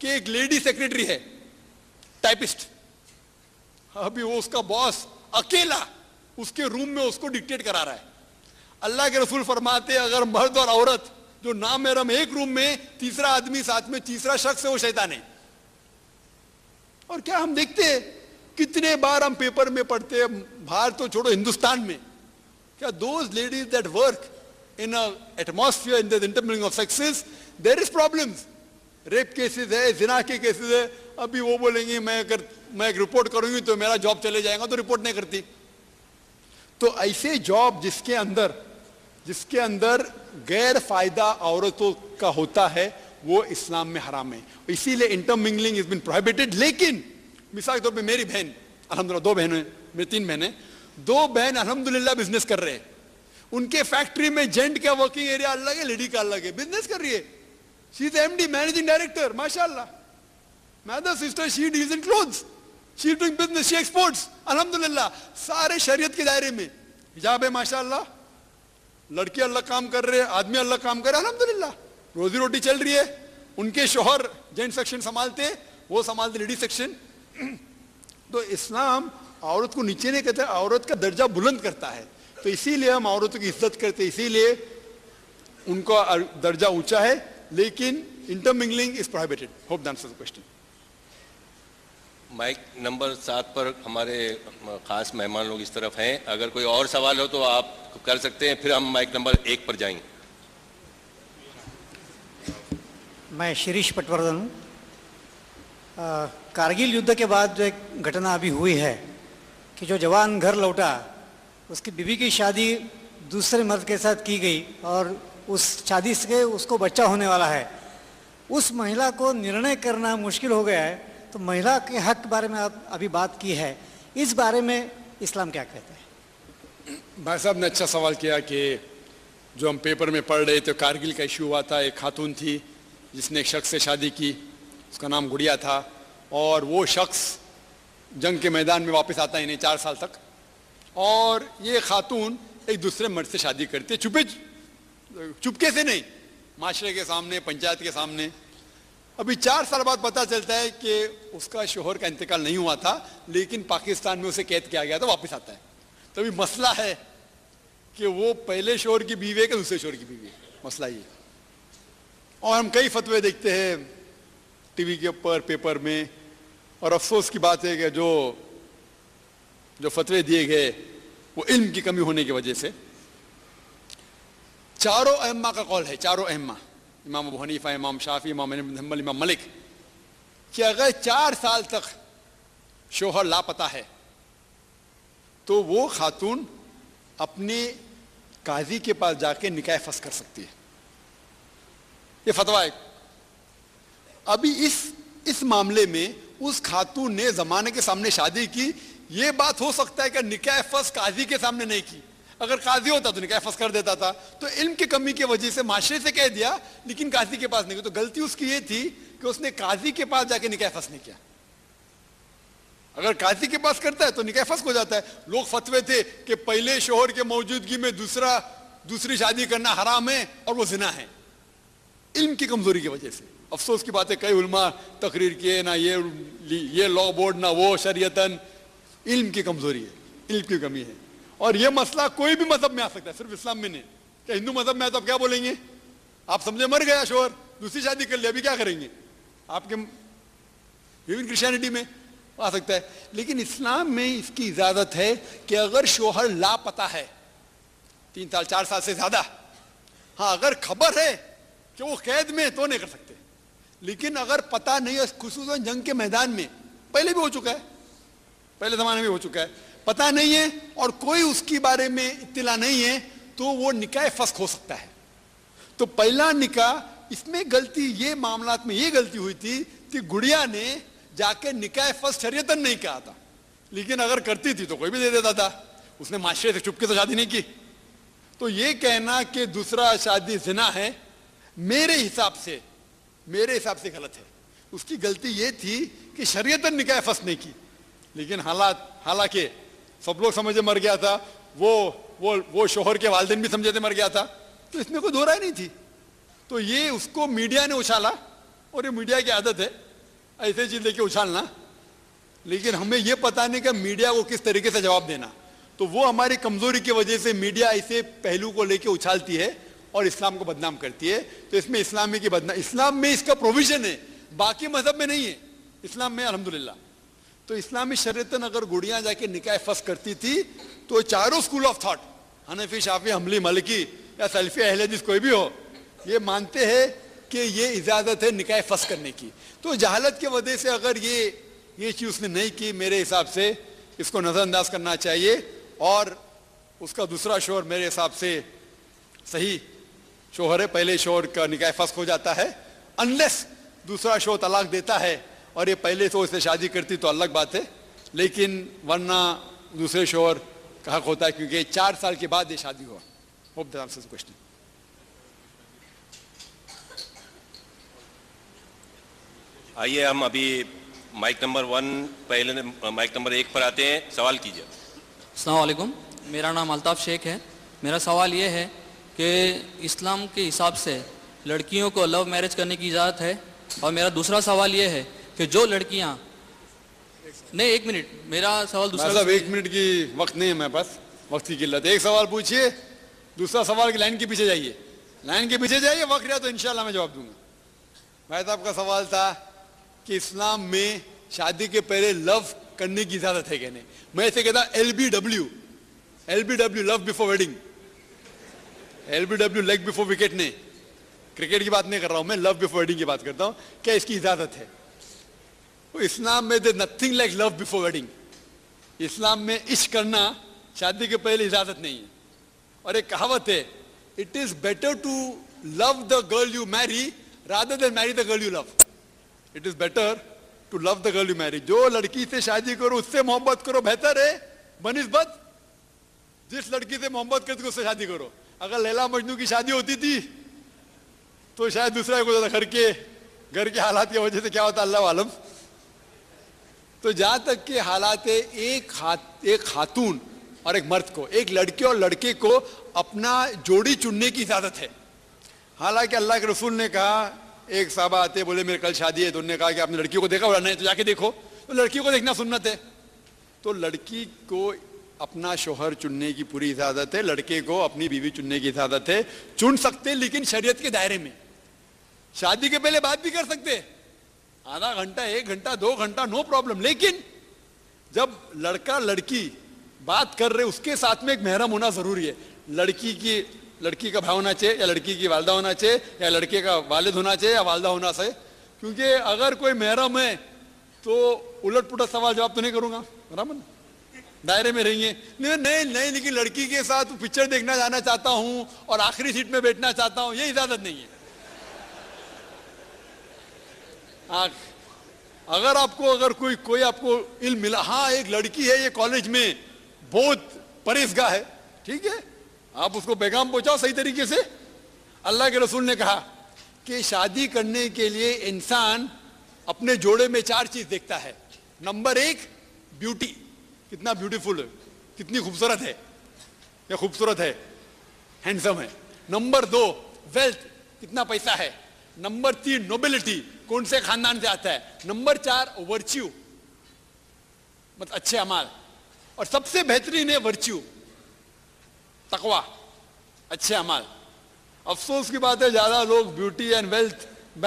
कि एक lady secretary है, टाइपिस्ट, अभी वो उसका बॉस अकेला उसके रूम में उसको डिक्टेट करा रहा है। अल्लाह के रसूल फरमाते अगर मर्द और औरत जो नामहरम एक रूम में, तीसरा आदमी साथ में, तीसरा शख्स है, वो शैतान है। और क्या हम देखते हैं, कितने बार हम पेपर में पढ़ते हैं, बाहर तो छोड़ो हिंदुस्तान में, क्या those ladies that work in a atmosphere in the intermingling of sexes, there is problems, rape cases है, जिना के केसेस है। अभी वो बोलेंगे मैं एक रिपोर्ट करूंगी तो मेरा जॉब चले जाएगा, तो रिपोर्ट नहीं करती। तो ऐसे जॉब जिसके अंदर गैर फायदा औरतों का होता है, वो इस्लाम में हराम है। इसीलिए इंटरमिंगलिंग इज बीन प्रोहिबिटेड। लेकिन मिसाल के तौर पे मेरी बहन, अल्हम्दुलिल्लाह 2 बहनें, मेरी 3 बहनें, 2 बहन अल्हम्दुलिल्लाह बिजनेस कर रहे हैं। उनके फैक्ट्री में जेंट का वर्किंग एरिया अलग है, लेडी का अलग है, बिजनेस कर रही है। She is MD, managing director, माशाल्लाह। My other sister, she deals in clothes, she is doing business, she exports, अल्हम्दुलिल्लाह, सारे शरीयत के दायरे में। हिजाब है माशाल्लाह, लड़की अल्लाह काम कर रहे हैं, आदमी अल्लाह काम कर रहे हैं, अल्हम्दुलिल्लाह, रोजी रोटी चल रही है। उनके शोहर जेंट सेक्शन संभालते, वो संभालते लेडी सेक्शन। तो इस्लाम औरत को नीचे नहीं कहता, औरत का दर्जा बुलंद करता है। तो इसीलिए हम औरतों की इज्जत करते, इसीलिए उनका दर्जा ऊंचा है। लेकिन intermingling is prohibited. Hope that answers the question. Mic number 7 पर हमारे खास मेहमान लोग इस तरफ हैं, अगर कोई और सवाल हो तो आप कर सकते हैं, फिर हम माइक नंबर 1 पर जाएंगे। मैं शिरीष पटवर्धन हूँ। कारगिल युद्ध के बाद जो एक घटना अभी हुई है कि जो जवान घर लौटा, उसकी बीवी की शादी दूसरे मर्द के साथ की गई और उस शादी से उसको बच्चा होने वाला है, उस महिला को निर्णय करना मुश्किल हो गया है। तो महिला के हक के बारे में आप अभी बात की है, इस बारे में इस्लाम क्या कहता है? भाई साहब ने अच्छा सवाल किया कि जो हम पेपर में पढ़ रहे थे, कारगिल का इशू हुआ था। एक खातून थी जिसने एक शख्स से शादी की, उसका नाम गुड़िया था, और वो शख्स जंग के मैदान में वापस आता ही नहीं 4 साल तक। और ये खातून एक दूसरे मर्द से शादी करती है, चुपके से नहीं, माशरे के सामने, पंचायत के सामने। अभी 4 साल बाद पता चलता है कि उसका शोहर का इंतकाल नहीं हुआ था, लेकिन पाकिस्तान में उसे कैद किया गया था, वापस आता है। तो अभी मसला है कि वो पहले शोहर की बीवी है कि दूसरे शोहर की बीवी है, मसला ये। और हम कई फतवे देखते हैं टीवी के ऊपर, पेपर में, और अफसोस की बात है कि जो फतवे दिए गए वो इल्म की कमी होने की वजह से। चारों अहम्मा का कौल है, चारों अहम्मा, इमाम अबू हनीफा, इमाम शाफी, इमाम अहमद बिन हंबल, इमाम मलिक, कि अगर 4 साल तक शोहर लापता है तो वो खातून अपने काजी के पास जाके निकाह फस कर सकती है। ये फतवा है। अभी इस मामले में उस खातून ने जमाने के सामने शादी की, ये बात हो सकता है कि निकाह फस काजी के सामने नहीं की। अगर काजी होता तो निकाह फस कर देता था। तो इल्म की कमी की वजह से माशरे से कह दिया, लेकिन काजी के पास नहीं किया। तो गलती उसकी ये थी कि उसने काजी के पास जाके निकाह फस नहीं किया। अगर काजी के पास करता है तो निकाह फस हो जाता है। लोग फतवे थे कि पहले शोहर के मौजूदगी में दूसरी शादी करना हराम है और वो जिना है, इल्म की कमजोरी की वजह से। अफसोस की बात है, कई उलमा तकरीर किए, ना ये लॉ बोर्ड, ना वो शरीयतन, इल्म की कमजोरी है, इल्म की कमी है। और ये मसला कोई भी मजहब में आ सकता है, सिर्फ इस्लाम में नहीं। क्या हिंदू मजहब में है तो आप क्या बोलेंगे? आप समझे मर गया शोहर, दूसरी शादी कर लिया, अभी क्या करेंगे? आपके इवन क्रिश्चियनिटी में आ सकता है। लेकिन इस्लाम में इसकी इजाजत है कि अगर शोहर लापता है 3 साल 4 साल से ज्यादा, हाँ अगर खबर है कि वो कैद में तो नहीं कर सकते। लेकिन अगर पता नहीं है, खुसूसन जंग के मैदान में, पहले भी हो चुका है, पहले जमाने में हो चुका है, पता नहीं है और कोई उसके बारे में इत्तिला नहीं है, तो वो निकाह फस्ख हो सकता है। तो पहला निकाह, इसमें गलती, ये मामलात में ये गलती हुई थी कि गुड़िया ने जाके निकाह फस्ख शरीयतन नहीं कहा था, लेकिन अगर करती थी तो कोई भी दे देता था। उसने माशरे से चुपके से शादी नहीं की। तो ये कहना कि दूसरा शादी जिना है, मेरे हिसाब से गलत है। उसकी गलती ये थी कि शरीयतन निकाह फस्ख नहीं की, लेकिन हालांकि सब लोग समझे मर गया था, वो शोहर के वालिदैन भी समझे थे मर गया था, तो इसमें कोई दो राय नहीं थी। तो ये उसको मीडिया ने उछाला, और ये मीडिया की आदत है ऐसे चीज लेके उछालना, लेकिन हमें यह पता नहीं कि मीडिया को किस तरीके से जवाब देना। तो वो हमारी कमजोरी की वजह से मीडिया ऐसे पहलू को लेके उछालती है और इस्लाम को बदनाम करती है। तो इसमें इस्लामी की बदनाम, इस्लाम में इसका प्रोविजन है, बाकी मजहब में नहीं है, इस्लाम में अल्हम्दुलिल्लाह। तो इस्लामी शरीयतन अगर गुड़ियां जाके निकाह फस करती थी तो चारों school of thought, Hanafi, Shafi, Hanbali, Maliki या सल्फी, अहले हदीस कोई भी हो, ये मानते हैं कि ये इजाजत है निकाह फस करने की। तो जहालत की वजह से अगर ये चीज उसने नहीं की, मेरे हिसाब से इसको नजरअंदाज करना चाहिए और उसका दूसरा शोहर मेरे हिसाब से सही शोहर है। पहले शोहर का निकाह फस हो जाता है, अनलेस दूसरा शोहर तलाक देता है और ये पहले से उससे शादी करती तो अलग बात है, लेकिन वरना दूसरे शोहर का हक होता है, क्योंकि 4 साल के बाद ये शादी हुआ। Hope that answers the question. आइए हम अभी माइक नंबर 1, पहले माइक नंबर 1 पर आते हैं, सवाल कीजिए। अस्सलाम वालेकुम, मेरा नाम अल्ताफ़ शेख है। मेरा सवाल ये है कि इस्लाम के हिसाब से लड़कियों को लव मैरिज करने की इजाज़त है, और मेरा दूसरा सवाल ये है कि जो लड़कियां, नहीं 1 मिनट, मेरा सवाल दूसरा। साहब 1 मिनट की वक्त नहीं है मेरे पास, वक्त की किल्लत। एक सवाल पूछिए, दूसरा सवाल की लाइन के पीछे जाइए, लाइन के पीछे जाइए, वक्त रहा तो इंशाल्लाह मैं जवाब दूंगा। भाई साहब का सवाल था कि इस्लाम में शादी के पहले लव करने की इजाजत है क्या नहीं। मैं ऐसे कहता LBW, love before wedding, LBW leg before wicket नहीं, क्रिकेट की बात नहीं कर रहा हूं मैं, लव बिफोर वेडिंग की बात करता हूं। क्या इसकी इजाजत है? तो इस्लाम में there nothing like love before wedding. इस्लाम में इश्क करना शादी के पहले इजाजत नहीं है। और एक कहावत है, it is better to love the girl you marry rather than marry the girl you love. It is better to love the girl you marry. जो लड़की से शादी करो उससे मोहब्बत करो, बेहतर है बनिस्बत जिस लड़की से मोहब्बत करते उससे शादी करो। अगर लैला मजनू की शादी होती थी तो शायद दूसरा को घर के हालात की वजह से क्या होता अल्लाह आलम। तो जहां तक के हालात है, एक खातून और एक मर्द को, एक लड़के और लड़के को अपना जोड़ी चुनने की इजाजत है। हालांकि अल्लाह के रसूल ने कहा, एक साहबा आते बोले मेरे कल शादी है, तो उन्होंने कहा कि आपने लड़की को देखा बोला नहीं, तो जाके देखो। तो लड़की को देखना सुन्नत है। तो लड़की को अपना शोहर चुनने की पूरी इजाजत है, लड़के को अपनी बीवी चुनने की इजाजत है। चुन सकते लेकिन शरीयत के दायरे में। शादी के पहले बात भी कर सकते, आधा घंटा, 1 घंटा, 2 घंटा, नो प्रॉब्लम। लेकिन जब लड़का लड़की बात कर रहे उसके साथ में एक महरम होना जरूरी है। लड़की का भाई होना चाहिए, या लड़की की वालदा होना चाहिए, या लड़के का वालिद होना चाहिए, या वालदा होना चाहिए। क्योंकि अगर कोई महरम है तो उलट पुलट सवाल जवाब तो नहीं करूंगा, बराबर ना, दायरे में रहेंगे। नहीं, लेकिन लड़की के साथ पिक्चर देखना जाना चाहता हूं और आखिरी सीट में बैठना चाहता हूं, ये इजाजत नहीं है। अगर कोई आपको इल्म मिला, हाँ एक लड़की है ये कॉलेज में बहुत परहेजगाह है, ठीक है, आप उसको पैगाम पहुंचाओ सही तरीके से। अल्लाह के रसूल ने कहा कि शादी करने के लिए इंसान अपने जोड़े में 4 चीज देखता है। नंबर 1 ब्यूटी, कितना ब्यूटीफुल है, कितनी खूबसूरत है, या खूबसूरत है, हैंडसम है। नंबर 2 वेल्थ, कितना पैसा है। नंबर 3 नोबिलिटी, कौन से खानदान से आता है। नंबर 4 वर्च्यू, मतलब अच्छे अमाल। और सबसे बेहतरीन है वर्च्यू, तकवा, अच्छे अमाल। अफसोस की बात है ज्यादा लोग ब्यूटी एंड वेल्थ